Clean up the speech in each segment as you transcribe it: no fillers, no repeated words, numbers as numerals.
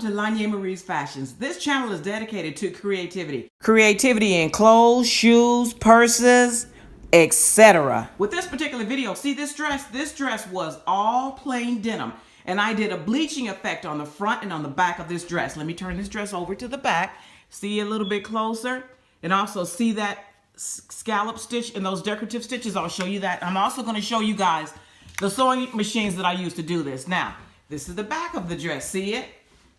to Lanya Marie's Fashions. This channel is dedicated to creativity. Creativity in clothes, shoes, purses, etc. With this particular video, see this dress? This dress was all plain denim. And I did a bleaching effect on the front and on the back of this dress. Let me turn this dress over to the back. See a little bit closer. And also see that scallop stitch and those decorative stitches. I'll show you that. I'm also going to show you guys the sewing machines that I use to do this. Now, this is the back of the dress. See it?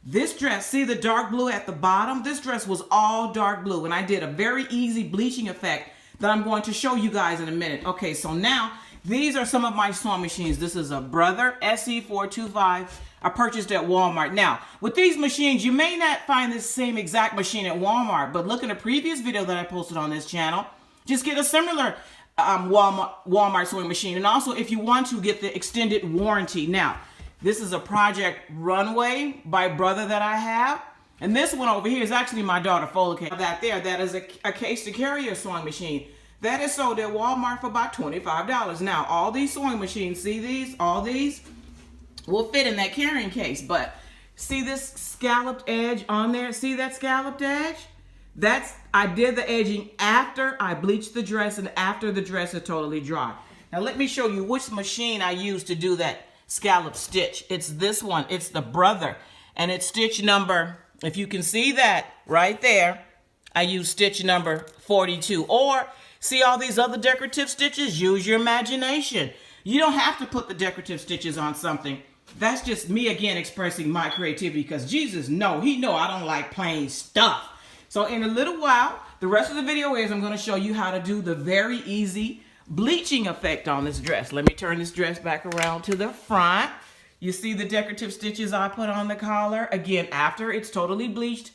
This dress, see the dark blue at the bottom? This dress was all dark blue, and I did a very easy bleaching effect that I'm going to show you guys in a minute. Okay, so now these are some of my sewing machines. This is a Brother SE425. I purchased at Walmart. Now, with these machines, you may not find this same exact machine at Walmart, but look in a previous video that I posted on this channel. Just get a similar Walmart sewing machine. And also, if you want to, get the extended warranty. Now, this is a Project Runway by Brother that I have. And this one over here is actually my daughter Foley. That is a case to carry a sewing machine. That is sold at Walmart for about $25. Now, all these sewing machines, see these? All these will fit in that carrying case. But see this scalloped edge on there? See that scalloped edge? I did the edging after I bleached the dress and after the dress is totally dry. Now, let me show you which machine I used to do that scallop stitch. It's this one. It's the Brother, and it's stitch number, if you can see that right there, I use stitch number 42. Or see all these other decorative stitches? Use your imagination. You don't have to put the decorative stitches on something. That's just me again expressing my creativity, because Jesus he know I don't like plain stuff. So in a little while, the rest of the video is I'm going to show you how to do the very easy bleaching effect on this dress. Let me turn this dress back around to the front. You see the decorative stitches I put on the collar? Again, after it's totally bleached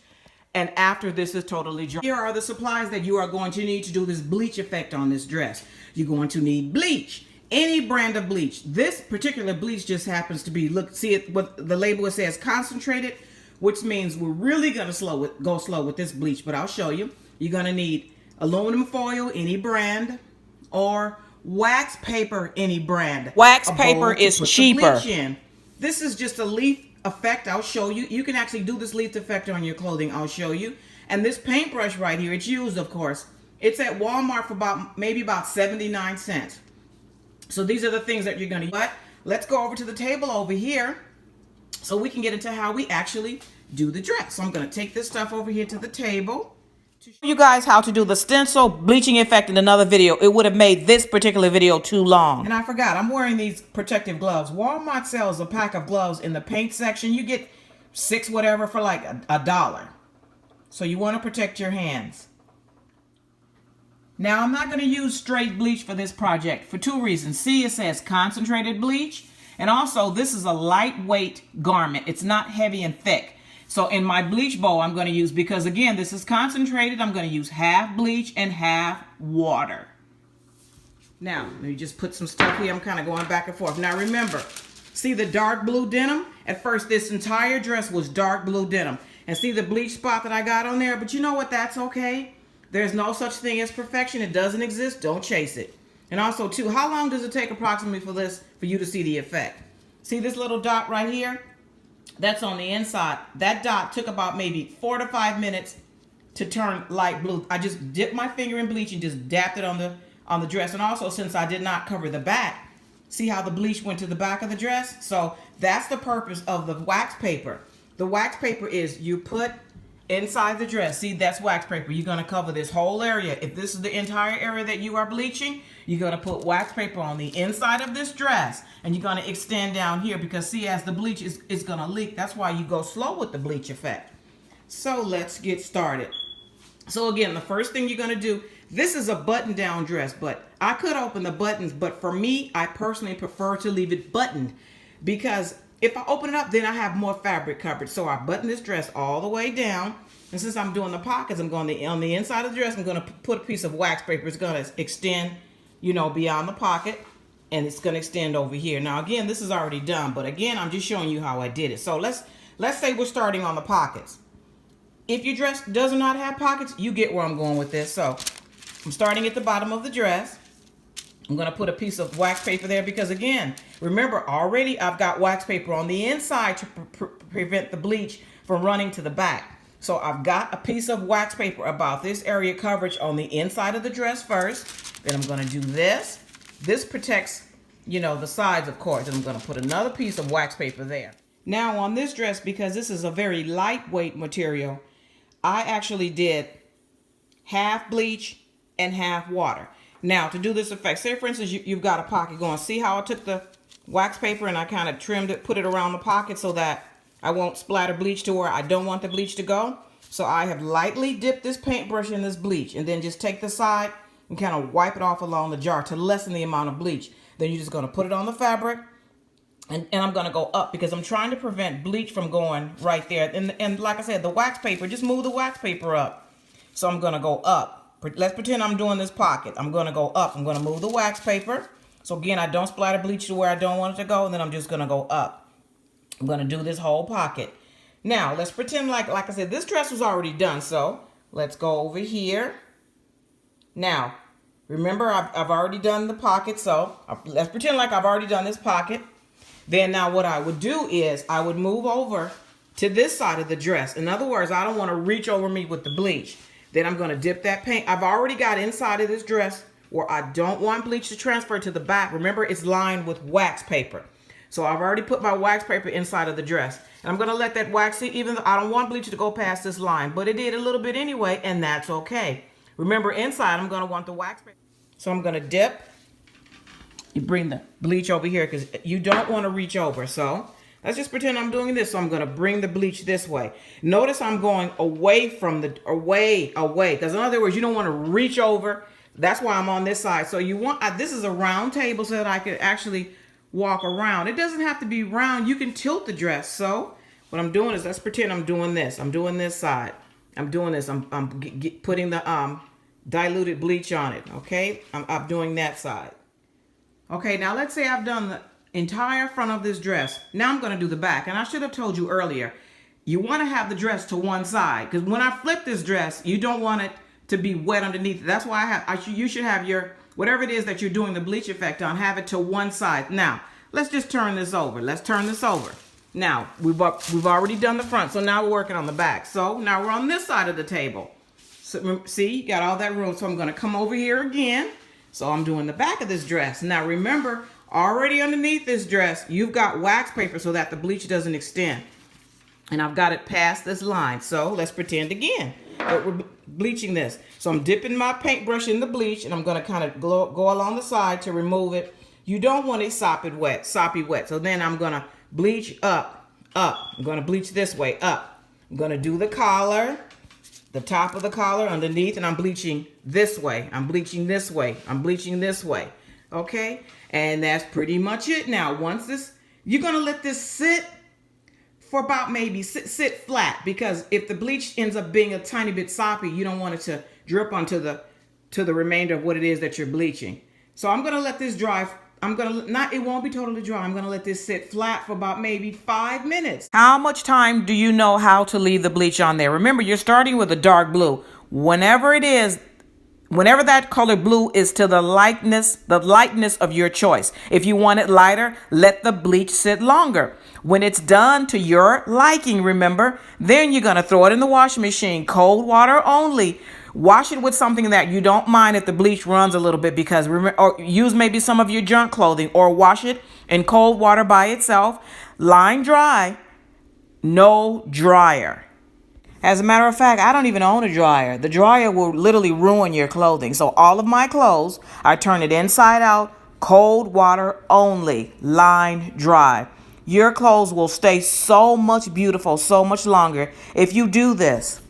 and after this is totally dry. Here are the supplies that you are going to need to do this bleach effect on this dress. You're going to need bleach, any brand of bleach. This particular bleach just happens to be, look, see it, what the label, it says concentrated, which means we're really going to go slow with this bleach, but I'll show you. You're going to need aluminum foil, any brand, or wax paper, any brand. Wax paper is cheaper. This is just a leaf effect. I'll show you. You can actually do this leaf effect on your clothing. I'll show you. And this paintbrush right here, it's used, of course. It's at Walmart for maybe about 79 cents. So these are the things that you're going to use. But let's go over to the table over here so we can get into how we actually do the dress. So I'm going to take this stuff over here to the table to show you guys how to do the stencil bleaching effect in another video. It would have made this particular video too long. And I forgot, I'm wearing these protective gloves. Walmart sells a pack of gloves in the paint section. You get 6 whatever for like $1. So you want to protect your hands. Now, I'm not going to use straight bleach for this project for 2 reasons. See, it says concentrated bleach. And also, this is a lightweight garment. It's not heavy and thick. So in my bleach bowl, I'm going to use, because again, this is concentrated, I'm going to use half bleach and half water. Now, let me just put some stuff here. I'm kind of going back and forth. Now remember, see the dark blue denim? At first, this entire dress was dark blue denim. And see the bleach spot that I got on there? But you know what? That's okay. There's no such thing as perfection. It doesn't exist. Don't chase it. And also, too, how long does it take approximately for you to see the effect? See this little dot right here? That's on the inside. That dot took about maybe 4 to 5 minutes to turn light blue. I just dipped my finger in bleach and just dabbed it on the dress. And also, since I did not cover the back, see how the bleach went to the back of the dress? So that's the purpose of the wax paper. The wax paper is you put inside the dress. See, that's wax paper. You're going to cover this whole area. If this is the entire area that you are bleaching, you're going to put wax paper on the inside of this dress. And you're going to extend down here, because see, as the bleach is going to leak, that's why you go slow with the bleach effect. So let's get started. So again, the first thing you're going to do, this is a button down dress, but I could open the buttons, but for me, I personally prefer to leave it buttoned, because if I open it up, then I have more fabric coverage. So I button this dress all the way down. And since I'm doing the pockets, I'm going on the inside of the dress, I'm going to put a piece of wax paper. It's going to extend, beyond the pocket. And it's going to extend over here. Now, again, this is already done. But again, I'm just showing you how I did it. So let's say we're starting on the pockets. If your dress does not have pockets, you get where I'm going with this. So I'm starting at the bottom of the dress. I'm going to put a piece of wax paper there because, again, remember, already I've got wax paper on the inside to prevent the bleach from running to the back. So I've got a piece of wax paper about this area coverage on the inside of the dress first. Then I'm going to do this. This protects, you know, the sides, of course. And I'm going to put another piece of wax paper there. Now on this dress, because this is a very lightweight material, I actually did half bleach and half water. Now to do this effect, say for instance you've got a pocket going. See how I took the wax paper and I kind of trimmed it, put it around the pocket so that I won't splatter bleach to where I don't want the bleach to go. So I have lightly dipped this paintbrush in this bleach and then just take the side and kind of wipe it off along the jar to lessen the amount of bleach. Then you're just going to put it on the fabric. And I'm going to go up because I'm trying to prevent bleach from going right there. And like I said, the wax paper, just move the wax paper up. So I'm going to go up. Let's pretend I'm doing this pocket. I'm going to go up. I'm going to move the wax paper. So again, I don't splatter bleach to where I don't want it to go. And then I'm just going to go up. I'm going to do this whole pocket. Now, let's pretend like I said, this dress was already done. So let's go over here. Now, remember, I've already done the pocket. So let's pretend like I've already done this pocket. Then now what I would do is I would move over to this side of the dress. In other words, I don't want to reach over me with the bleach. Then I'm going to dip that paint. I've already got inside of this dress where I don't want bleach to transfer to the back. Remember, it's lined with wax paper. So I've already put my wax paper inside of the dress. And I'm going to let that wax, even though I don't want bleach to go past this line. But it did a little bit anyway, and that's okay. Remember, inside I'm going to want the wax paper. So I'm going to dip. You bring the bleach over here because you don't want to reach over. So let's just pretend I'm doing this. So I'm going to bring the bleach this way. Notice I'm going away from the, away. Because in other words, you don't want to reach over. That's why I'm on this side. So you want, this is a round table so that I could actually walk around. It doesn't have to be round. You can tilt the dress. So what I'm doing is, let's pretend I'm doing this. I'm doing this side. I'm doing this. I'm putting the diluted bleach on it. Okay. I'm doing that side. Okay, now let's say I've done the entire front of this dress. Now I'm going to do the back. And I should have told you earlier, you want to have the dress to one side. Because when I flip this dress, you don't want it to be wet underneath. That's why you should have your, whatever it is that you're doing the bleach effect on, have it to one side. Now, let's just turn this over. Let's turn this over. Now, we've already done the front. So now we're working on the back. So now we're on this side of the table. So see, you got all that room. So I'm going to come over here again. So I'm doing the back of this dress. Now remember, already underneath this dress, you've got wax paper so that the bleach doesn't extend. And I've got it past this line. So let's pretend again that we're bleaching this. So I'm dipping my paintbrush in the bleach and I'm going to kind of go along the side to remove it. You don't want it soppy wet. So then I'm going to bleach up. I'm going to bleach this way, up. I'm going to do the collar. The top of the collar underneath, and I'm bleaching this way. I'm bleaching this way. I'm bleaching this way. Okay? And that's pretty much it. Now, once this, you're going to let this sit for about maybe sit flat, because if the bleach ends up being a tiny bit soppy, you don't want it to drip onto the remainder of what it is that you're bleaching. So I'm going to let this dry. It won't be totally dry. I'm going to let this sit flat for about maybe 5 minutes. How much time do you know how to leave the bleach on there? Remember, you're starting with a dark blue. Whenever that color blue is to the lightness of your choice. If you want it lighter, let the bleach sit longer. When it's done to your liking, remember, then you're going to throw it in the washing machine, cold water only. Wash it with something that you don't mind if the bleach runs a little bit, because remember, or use maybe some of your junk clothing, or wash it in cold water by itself. Line dry, no dryer. As a matter of fact, I don't even own a dryer. The dryer will literally ruin your clothing. So all of my clothes, I turn it inside out, cold water only, line dry. Your clothes will stay so much beautiful, so much longer if you do this.